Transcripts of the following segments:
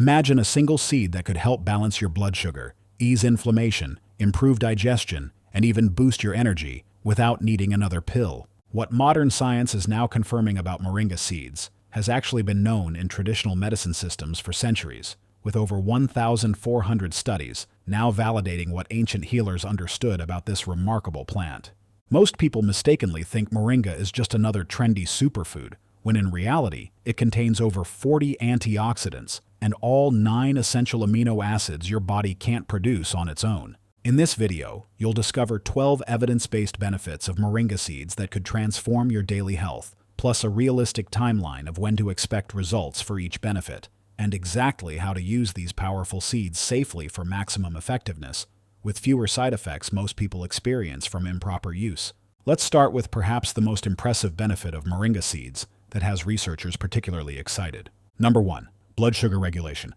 Imagine a single seed that could help balance your blood sugar, ease inflammation, improve digestion, and even boost your energy without needing another pill. What modern science is now confirming about moringa seeds has actually been known in traditional medicine systems for centuries, with over 1,400 studies now validating what ancient healers understood about this remarkable plant. Most people mistakenly think moringa is just another trendy superfood, when in reality, it contains over 40 antioxidants and all 9 essential amino acids your body can't produce on its own. In this video, you'll discover 12 evidence-based benefits of moringa seeds that could transform your daily health, plus a realistic timeline of when to expect results for each benefit, and exactly how to use these powerful seeds safely for maximum effectiveness, with fewer side effects most people experience from improper use. Let's start with perhaps the most impressive benefit of moringa seeds that has researchers particularly excited. Number 1. Blood sugar regulation.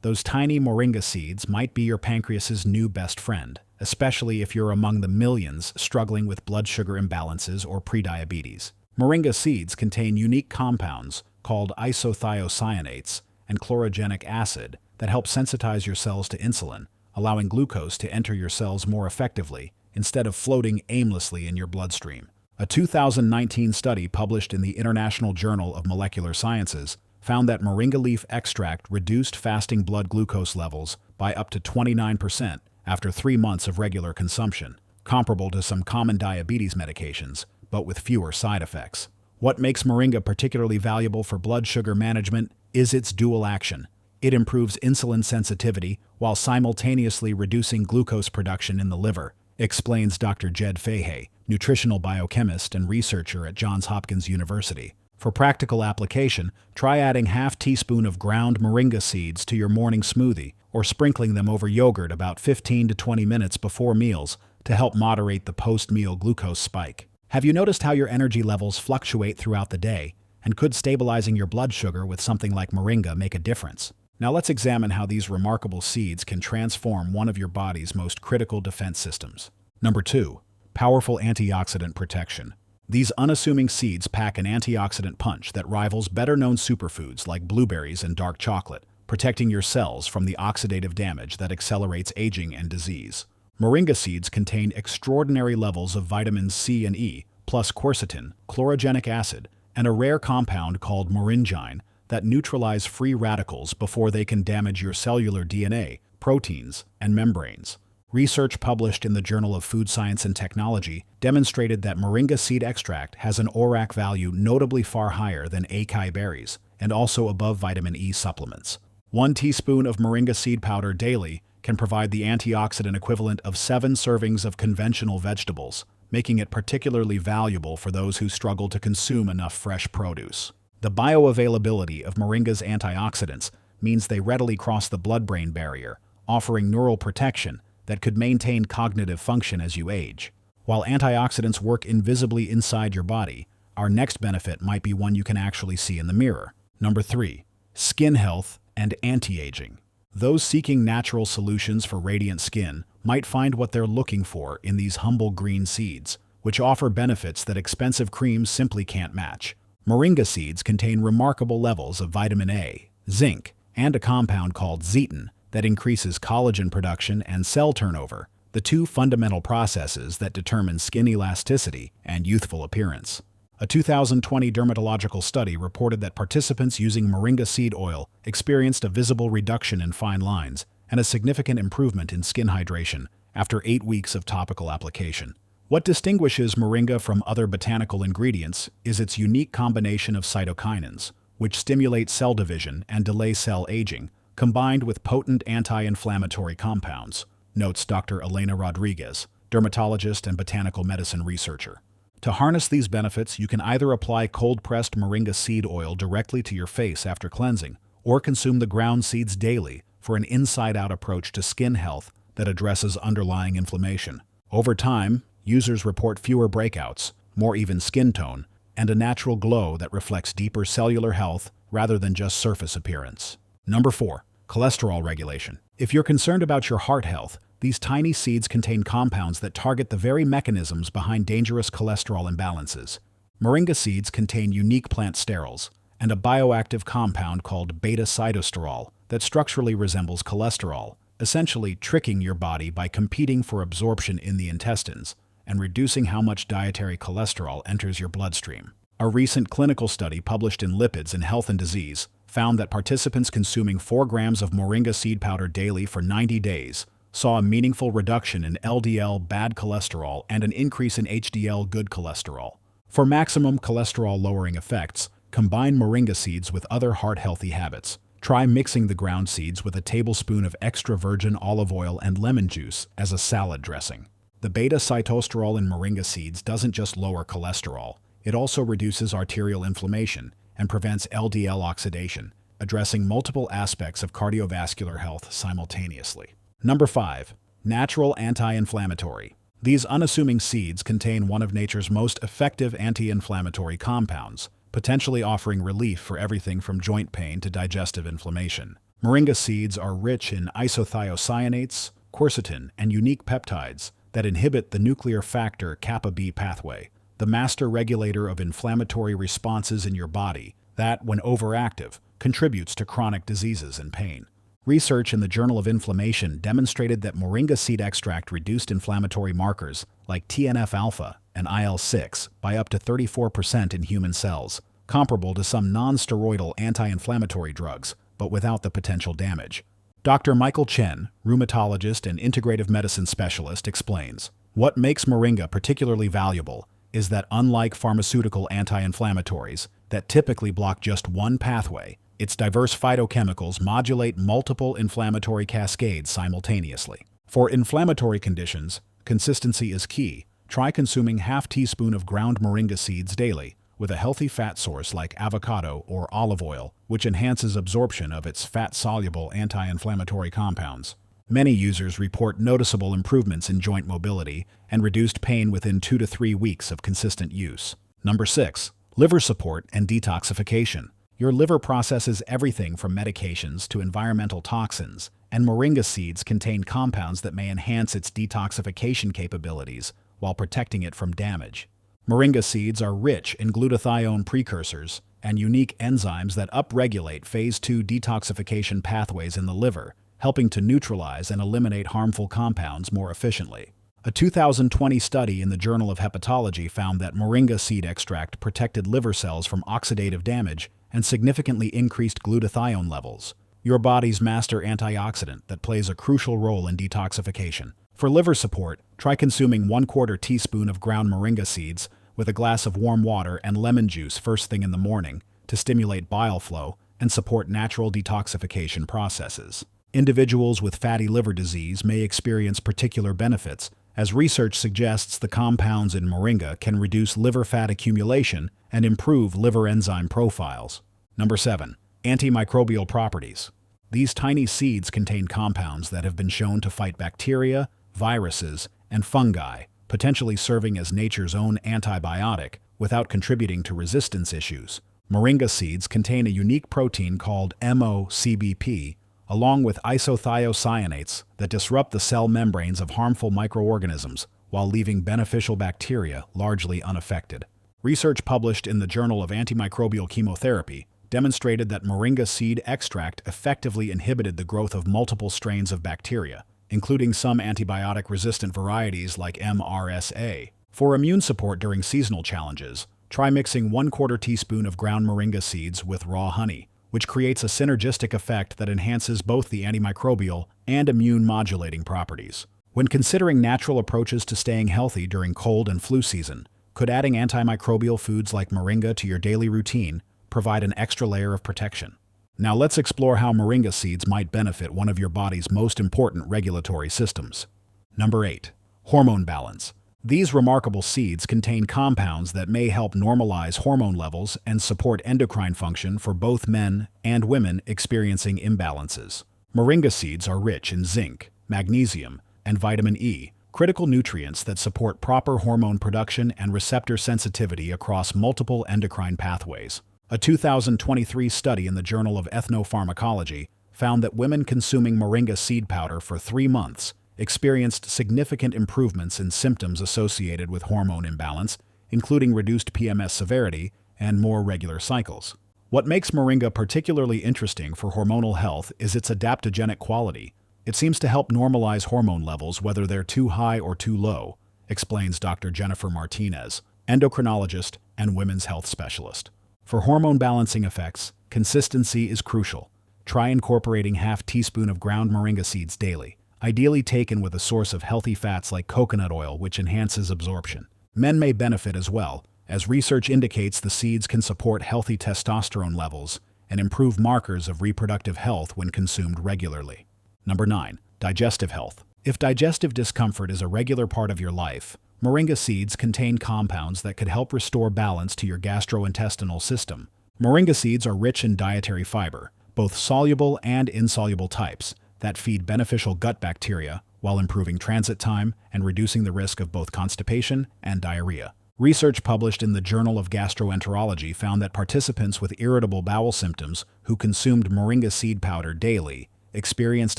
Those tiny moringa seeds might be your pancreas's new best friend, especially if you're among the millions struggling with blood sugar imbalances or prediabetes. Moringa seeds contain unique compounds called isothiocyanates and chlorogenic acid that help sensitize your cells to insulin, allowing glucose to enter your cells more effectively instead of floating aimlessly in your bloodstream. A 2019 study published in the International Journal of Molecular Sciences found that moringa leaf extract reduced fasting blood glucose levels by up to 29% after 3 months of regular consumption, comparable to some common diabetes medications, but with fewer side effects. What makes moringa particularly valuable for blood sugar management is its dual action. It improves insulin sensitivity while simultaneously reducing glucose production in the liver, explains Dr. Jed Fahey, nutritional biochemist and researcher at Johns Hopkins University. For practical application, try adding ½ teaspoon of ground moringa seeds to your morning smoothie or sprinkling them over yogurt about 15 to 20 minutes before meals to help moderate the post-meal glucose spike. Have you noticed how your energy levels fluctuate throughout the day, and could stabilizing your blood sugar with something like moringa make a difference? Now let's examine how these remarkable seeds can transform one of your body's most critical defense systems. Number 2. Powerful antioxidant protection. These unassuming seeds pack an antioxidant punch that rivals better-known superfoods like blueberries and dark chocolate, protecting your cells from the oxidative damage that accelerates aging and disease. Moringa seeds contain extraordinary levels of vitamins C and E, plus quercetin, chlorogenic acid, and a rare compound called moringine that neutralize free radicals before they can damage your cellular DNA, proteins, and membranes. Research published in the Journal of Food Science and Technology demonstrated that moringa seed extract has an ORAC value notably far higher than acai berries, and also above vitamin E supplements. 1 teaspoon of moringa seed powder daily can provide the antioxidant equivalent of 7 servings of conventional vegetables, making it particularly valuable for those who struggle to consume enough fresh produce. The bioavailability of moringa's antioxidants means they readily cross the blood-brain barrier, offering neural protection that could maintain cognitive function as you age. While antioxidants work invisibly inside your body, our next benefit might be one you can actually see in the mirror. Number 3. Skin health and anti-aging. Those seeking natural solutions for radiant skin might find what they're looking for in these humble green seeds, which offer benefits that expensive creams simply can't match. Moringa seeds contain remarkable levels of vitamin A, zinc, and a compound called zeatin that increases collagen production and cell turnover, the 2 fundamental processes that determine skin elasticity and youthful appearance. A 2020 dermatological study reported that participants using moringa seed oil experienced a visible reduction in fine lines and a significant improvement in skin hydration after 8 weeks of topical application. What distinguishes moringa from other botanical ingredients is its unique combination of cytokinins, which stimulate cell division and delay cell aging, combined with potent anti-inflammatory compounds, notes Dr. Elena Rodriguez, dermatologist and botanical medicine researcher. To harness these benefits, you can either apply cold-pressed moringa seed oil directly to your face after cleansing, or consume the ground seeds daily for an inside-out approach to skin health that addresses underlying inflammation. Over time, users report fewer breakouts, more even skin tone, and a natural glow that reflects deeper cellular health rather than just surface appearance. Number 4. Cholesterol regulation. If you're concerned about your heart health, these tiny seeds contain compounds that target the very mechanisms behind dangerous cholesterol imbalances. Moringa seeds contain unique plant sterols and a bioactive compound called beta-sitosterol that structurally resembles cholesterol, essentially tricking your body by competing for absorption in the intestines and reducing how much dietary cholesterol enters your bloodstream. A recent clinical study published in Lipids in Health and Disease found that participants consuming 4 grams of moringa seed powder daily for 90 days saw a meaningful reduction in LDL bad cholesterol and an increase in HDL good cholesterol. For maximum cholesterol-lowering effects, combine moringa seeds with other heart-healthy habits. Try mixing the ground seeds with a tablespoon of extra virgin olive oil and lemon juice as a salad dressing. The beta-sitosterol in moringa seeds doesn't just lower cholesterol, it also reduces arterial inflammation and prevents LDL oxidation, addressing multiple aspects of cardiovascular health simultaneously. Number 5. Natural anti-inflammatory. These unassuming seeds contain one of nature's most effective anti-inflammatory compounds, potentially offering relief for everything from joint pain to digestive inflammation. Moringa seeds are rich in isothiocyanates, quercetin, and unique peptides that inhibit the nuclear factor kappa B pathway, the master regulator of inflammatory responses in your body that, when overactive, contributes to chronic diseases and pain. Research in the Journal of Inflammation demonstrated that moringa seed extract reduced inflammatory markers like TNF-alpha and IL-6 by up to 34% in human cells, comparable to some non-steroidal anti-inflammatory drugs, but without the potential damage. Dr. Michael Chen, rheumatologist and integrative medicine specialist, explains, "What makes moringa particularly valuable is that unlike pharmaceutical anti-inflammatories that typically block just one pathway, its diverse phytochemicals modulate multiple inflammatory cascades simultaneously. For inflammatory conditions, consistency is key. Try consuming half teaspoon of ground moringa seeds daily with a healthy fat source like avocado or olive oil, which enhances absorption of its fat-soluble anti-inflammatory compounds. Many users report noticeable improvements in joint mobility and reduced pain within 2 to 3 weeks of consistent use. Number 6. Liver support and detoxification. Your liver processes everything from medications to environmental toxins, and moringa seeds contain compounds that may enhance its detoxification capabilities while protecting it from damage. Moringa seeds are rich in glutathione precursors and unique enzymes that upregulate phase 2 detoxification pathways in the liver, helping to neutralize and eliminate harmful compounds more efficiently. A 2020 study in the Journal of Hepatology found that moringa seed extract protected liver cells from oxidative damage and significantly increased glutathione levels, your body's master antioxidant that plays a crucial role in detoxification. For liver support, try consuming 1/4 teaspoon of ground moringa seeds with a glass of warm water and lemon juice first thing in the morning to stimulate bile flow and support natural detoxification processes. Individuals with fatty liver disease may experience particular benefits, as research suggests the compounds in moringa can reduce liver fat accumulation and improve liver enzyme profiles. Number 7. Antimicrobial properties. These tiny seeds contain compounds that have been shown to fight bacteria, viruses, and fungi, potentially serving as nature's own antibiotic without contributing to resistance issues. Moringa seeds contain a unique protein called MOCBP, along with isothiocyanates that disrupt the cell membranes of harmful microorganisms while leaving beneficial bacteria largely unaffected. Research published in the Journal of Antimicrobial Chemotherapy demonstrated that moringa seed extract effectively inhibited the growth of multiple strains of bacteria, including some antibiotic-resistant varieties like MRSA. For immune support during seasonal challenges, try mixing 1/4 teaspoon of ground moringa seeds with raw honey, which creates a synergistic effect that enhances both the antimicrobial and immune-modulating properties. When considering natural approaches to staying healthy during cold and flu season, could adding antimicrobial foods like moringa to your daily routine provide an extra layer of protection? Now let's explore how moringa seeds might benefit one of your body's most important regulatory systems. Number 8. Hormone balance. These remarkable seeds contain compounds that may help normalize hormone levels and support endocrine function for both men and women experiencing imbalances. Moringa seeds are rich in zinc, magnesium, and vitamin E, critical nutrients that support proper hormone production and receptor sensitivity across multiple endocrine pathways. A 2023 study in the Journal of Ethnopharmacology found that women consuming moringa seed powder for 3 months experienced significant improvements in symptoms associated with hormone imbalance, including reduced PMS severity and more regular cycles. What makes moringa particularly interesting for hormonal health is its adaptogenic quality. It seems to help normalize hormone levels whether they're too high or too low, explains Dr. Jennifer Martinez, endocrinologist and women's health specialist. For hormone balancing effects, consistency is crucial. Try incorporating half teaspoon of ground moringa seeds daily, ideally taken with a source of healthy fats like coconut oil, which enhances absorption. Men may benefit as well, as research indicates the seeds can support healthy testosterone levels and improve markers of reproductive health when consumed regularly. Number 9. Digestive health. If digestive discomfort is a regular part of your life, moringa seeds contain compounds that could help restore balance to your gastrointestinal system. Moringa seeds are rich in dietary fiber, both soluble and insoluble types, that feed beneficial gut bacteria while improving transit time and reducing the risk of both constipation and diarrhea. Research published in the Journal of Gastroenterology found that participants with irritable bowel symptoms who consumed moringa seed powder daily experienced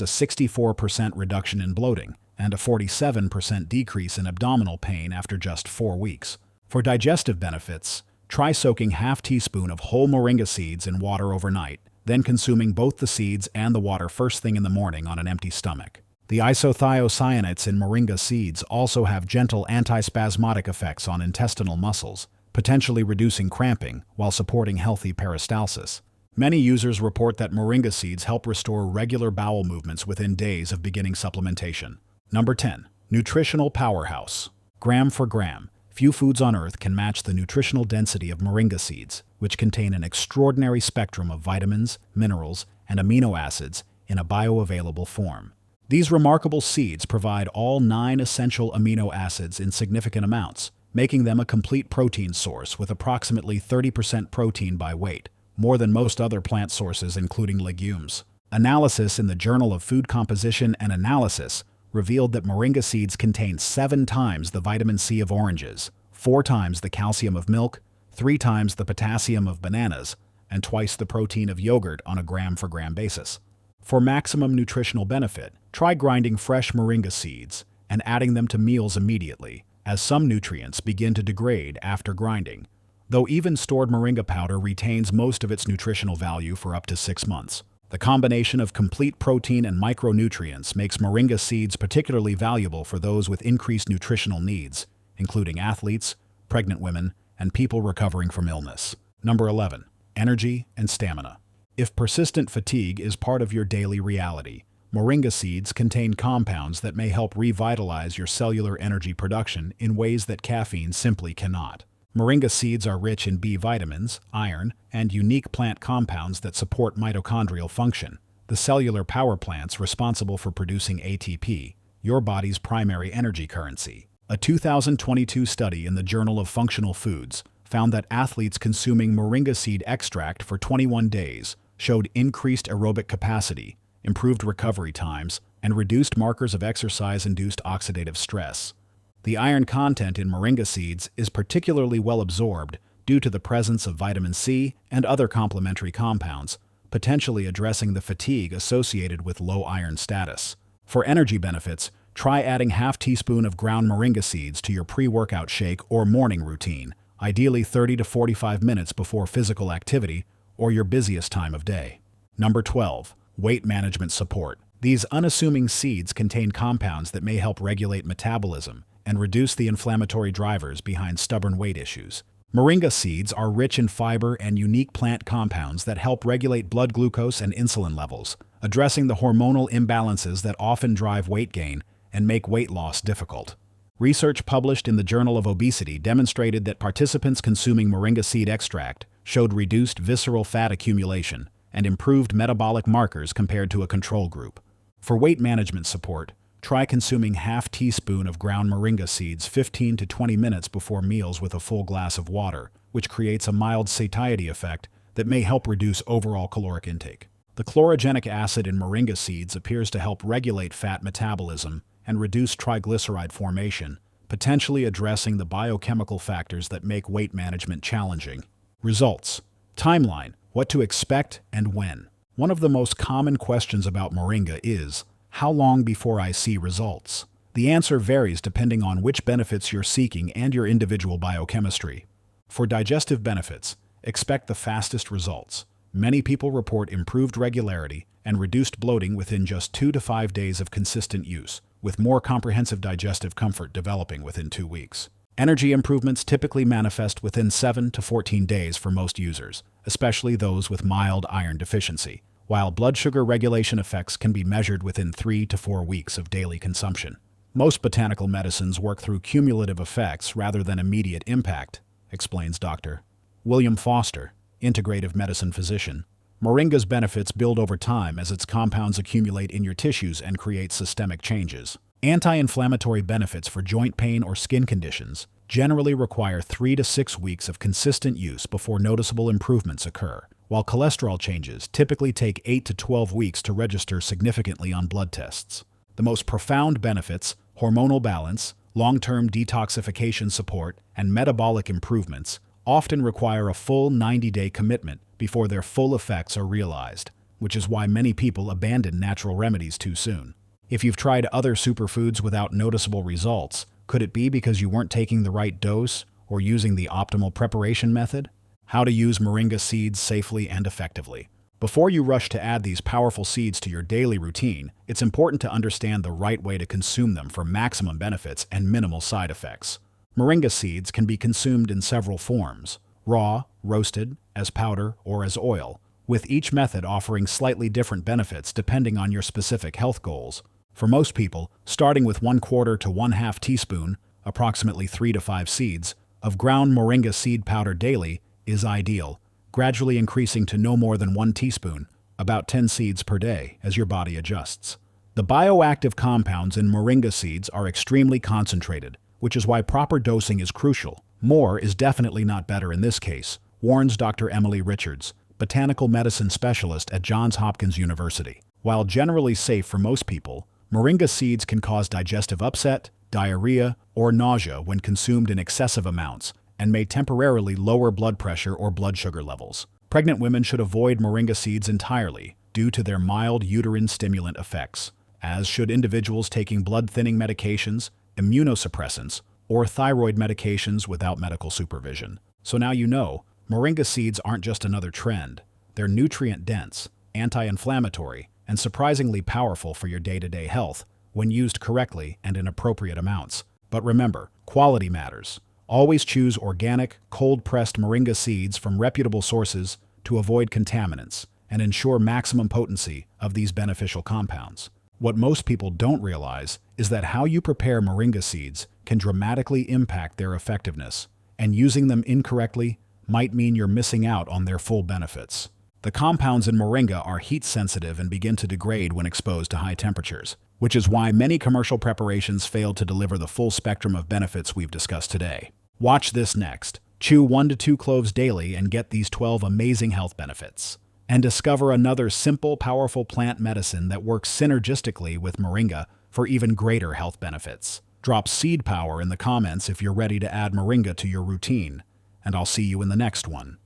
a 64% reduction in bloating and a 47% decrease in abdominal pain after just 4 weeks. For digestive benefits, try soaking half teaspoon of whole moringa seeds in water overnight, then consuming both the seeds and the water first thing in the morning on an empty stomach. The isothiocyanates in moringa seeds also have gentle antispasmodic effects on intestinal muscles, potentially reducing cramping while supporting healthy peristalsis. Many users report that moringa seeds help restore regular bowel movements within days of beginning supplementation. Number 10. Nutritional powerhouse. Gram for gram, few foods on earth can match the nutritional density of moringa seeds, which contain an extraordinary spectrum of vitamins, minerals, and amino acids in a bioavailable form. These remarkable seeds provide all 9 essential amino acids in significant amounts, making them a complete protein source with approximately 30% protein by weight, more than most other plant sources including legumes. Analysis in the Journal of Food Composition and Analysis revealed that moringa seeds contain 7 times the vitamin C of oranges, 4 times the calcium of milk, 3 times the potassium of bananas, and twice the protein of yogurt on a gram-for-gram basis. For maximum nutritional benefit, try grinding fresh moringa seeds and adding them to meals immediately, as some nutrients begin to degrade after grinding, though even stored moringa powder retains most of its nutritional value for up to 6 months. The combination of complete protein and micronutrients makes moringa seeds particularly valuable for those with increased nutritional needs, including athletes, pregnant women, and people recovering from illness. Number 11. Energy and stamina. If persistent fatigue is part of your daily reality, moringa seeds contain compounds that may help revitalize your cellular energy production in ways that caffeine simply cannot. Moringa seeds are rich in B vitamins, iron, and unique plant compounds that support mitochondrial function, the cellular power plants responsible for producing ATP, your body's primary energy currency. A 2022 study in the Journal of Functional Foods found that athletes consuming moringa seed extract for 21 days showed increased aerobic capacity, improved recovery times, and reduced markers of exercise-induced oxidative stress. The iron content in moringa seeds is particularly well absorbed due to the presence of vitamin C and other complementary compounds, potentially addressing the fatigue associated with low iron status. For energy benefits, try adding half teaspoon of ground moringa seeds to your pre-workout shake or morning routine, ideally 30 to 45 minutes before physical activity or your busiest time of day. Number 12. Weight management support. These unassuming seeds contain compounds that may help regulate metabolism and reduce the inflammatory drivers behind stubborn weight issues. Moringa seeds are rich in fiber and unique plant compounds that help regulate blood glucose and insulin levels, addressing the hormonal imbalances that often drive weight gain and make weight loss difficult. Research published in the Journal of Obesity demonstrated that participants consuming moringa seed extract showed reduced visceral fat accumulation and improved metabolic markers compared to a control group. For weight management support, try consuming half teaspoon of ground moringa seeds 15 to 20 minutes before meals with a full glass of water, which creates a mild satiety effect that may help reduce overall caloric intake. The chlorogenic acid in moringa seeds appears to help regulate fat metabolism and reduce triglyceride formation, potentially addressing the biochemical factors that make weight management challenging. Results. Timeline. What to expect and when. One of the most common questions about moringa is, how long before I see results? The answer varies depending on which benefits you're seeking and your individual biochemistry. For digestive benefits, expect the fastest results. Many people report improved regularity and reduced bloating within just 2 to 5 days of consistent use, with more comprehensive digestive comfort developing within 2 weeks. Energy improvements typically manifest within 7 to 14 days for most users, especially those with mild iron deficiency, while blood sugar regulation effects can be measured within 3 to 4 weeks of daily consumption. Most botanical medicines work through cumulative effects rather than immediate impact, explains Dr. William Foster, integrative medicine physician. Moringa's benefits build over time as its compounds accumulate in your tissues and create systemic changes. Anti-inflammatory benefits for joint pain or skin conditions generally require 3 to 6 weeks of consistent use before noticeable improvements occur, while cholesterol changes typically take 8 to 12 weeks to register significantly on blood tests. The most profound benefits, hormonal balance, long-term detoxification support, and metabolic improvements, often require a full 90-day commitment before their full effects are realized, which is why many people abandon natural remedies too soon. If you've tried other superfoods without noticeable results, could it be because you weren't taking the right dose or using the optimal preparation method? How to use moringa seeds safely and effectively. Before you rush to add these powerful seeds to your daily routine, it's important to understand the right way to consume them for maximum benefits and minimal side effects. Moringa seeds can be consumed in several forms: raw, roasted, as powder, or as oil, with each method offering slightly different benefits depending on your specific health goals. For most people, starting with 1/4 to 1/2 teaspoon, approximately 3 to 5 seeds, of ground moringa seed powder daily is ideal, gradually increasing to no more than 1 teaspoon, about 10 seeds per day, as your body adjusts. The bioactive compounds in moringa seeds are extremely concentrated, which is why proper dosing is crucial. More is definitely not better in this case, warns Dr. Emily Richards, botanical medicine specialist at Johns Hopkins University. While generally safe for most people, moringa seeds can cause digestive upset, diarrhea, or nausea when consumed in excessive amounts, and may temporarily lower blood pressure or blood sugar levels. Pregnant women should avoid moringa seeds entirely due to their mild uterine stimulant effects, as should individuals taking blood-thinning medications, immunosuppressants, or thyroid medications without medical supervision. So now you know, moringa seeds aren't just another trend. They're nutrient-dense, anti-inflammatory, and surprisingly powerful for your day-to-day health when used correctly and in appropriate amounts. But remember, quality matters. Always choose organic, cold-pressed moringa seeds from reputable sources to avoid contaminants and ensure maximum potency of these beneficial compounds. What most people don't realize is that how you prepare moringa seeds can dramatically impact their effectiveness, and using them incorrectly might mean you're missing out on their full benefits. The compounds in moringa are heat-sensitive and begin to degrade when exposed to high temperatures, which is why many commercial preparations fail to deliver the full spectrum of benefits we've discussed today. Watch this next. Chew 1 to 2 cloves daily and get these 12 amazing health benefits. And discover another simple, powerful plant medicine that works synergistically with moringa for even greater health benefits. Drop seed power in the comments if you're ready to add moringa to your routine, and I'll see you in the next one.